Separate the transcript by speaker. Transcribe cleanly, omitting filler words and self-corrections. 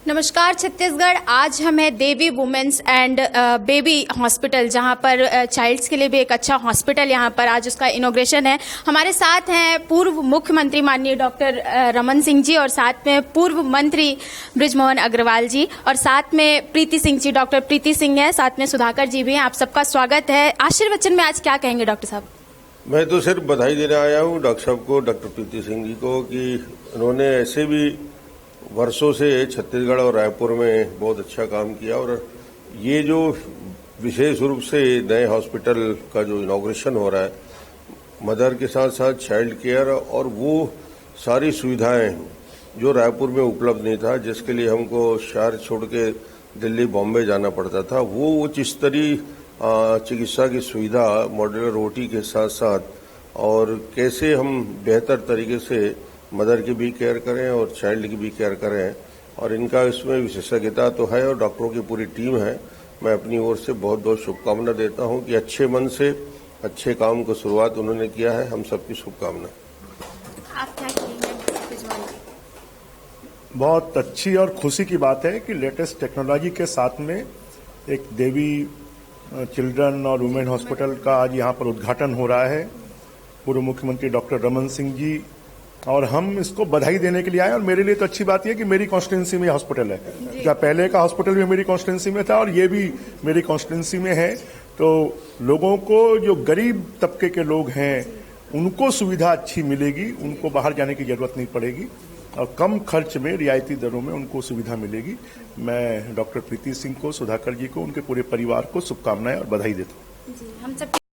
Speaker 1: नमस्कार छत्तीसगढ़। आज हम है देवी वुमेन्स एंड बेबी हॉस्पिटल, जहां पर चाइल्ड्स के लिए भी एक अच्छा हॉस्पिटल यहां पर आज उसका इनॉग्रेशन है। हमारे साथ हैं पूर्व मुख्यमंत्री माननीय डॉक्टर रमन सिंह जी, और साथ में पूर्व मंत्री बृजमोहन अग्रवाल जी, और साथ में प्रीति सिंह जी, डॉक्टर प्रीति सिंह है, साथ में सुधाकर जी भी हैं। आप सबका स्वागत है। आशीर्वचन में आज क्या कहेंगे डॉक्टर साहब?
Speaker 2: मैं तो सिर्फ बधाई देने आया हूँ डॉक्टर साहब को, डॉक्टर प्रीति सिंह जी को, कि उन्होंने ऐसे भी वर्षों से छत्तीसगढ़ और रायपुर में बहुत अच्छा काम किया। और ये जो विशेष रूप से नए हॉस्पिटल का जो इनॉग्रेशन हो रहा है, मदर के साथ साथ चाइल्ड केयर और वो सारी सुविधाएं जो रायपुर में उपलब्ध नहीं था, जिसके लिए हमको शहर छोड़ के दिल्ली बॉम्बे जाना पड़ता था, वो उच्च स्तरीय चिकित्सा की सुविधा मॉड्यूलर ओटी के साथ साथ, और कैसे हम बेहतर तरीके से मदर की भी केयर करें और चाइल्ड की भी केयर करें, और इनका इसमें विशेषज्ञता तो है और डॉक्टरों की पूरी टीम है। मैं अपनी ओर से बहुत बहुत शुभकामना देता हूं कि अच्छे मन से अच्छे काम को शुरुआत उन्होंने किया है। हम सबकी शुभकामना।
Speaker 1: आप क्या कहेंगे?
Speaker 3: बहुत अच्छी और खुशी की बात है कि लेटेस्ट टेक्नोलॉजी के साथ में एक देवी चिल्ड्रन और वुमेन हॉस्पिटल का आज यहाँ पर उद्घाटन हो रहा है। पूर्व मुख्यमंत्री डॉक्टर रमन सिंह जी और हम इसको बधाई देने के लिए आए। और मेरे लिए तो अच्छी बात यह है कि मेरी कॉन्स्टिट्यूंसी में हॉस्पिटल है। क्या पहले का हॉस्पिटल भी मेरी कॉन्स्टिट्यूंसी में था और ये भी मेरी कॉन्स्टिट्यूंसी में है। तो लोगों को, जो गरीब तबके के लोग हैं, उनको सुविधा अच्छी मिलेगी, उनको बाहर जाने की जरूरत नहीं पड़ेगी और कम खर्च में, रियायती दरों में उनको सुविधा मिलेगी। मैं डॉक्टर प्रीति सिंह को, सुधाकर जी को, उनके पूरे परिवार को शुभकामनाएं और बधाई देता हूँ।
Speaker 1: हम सब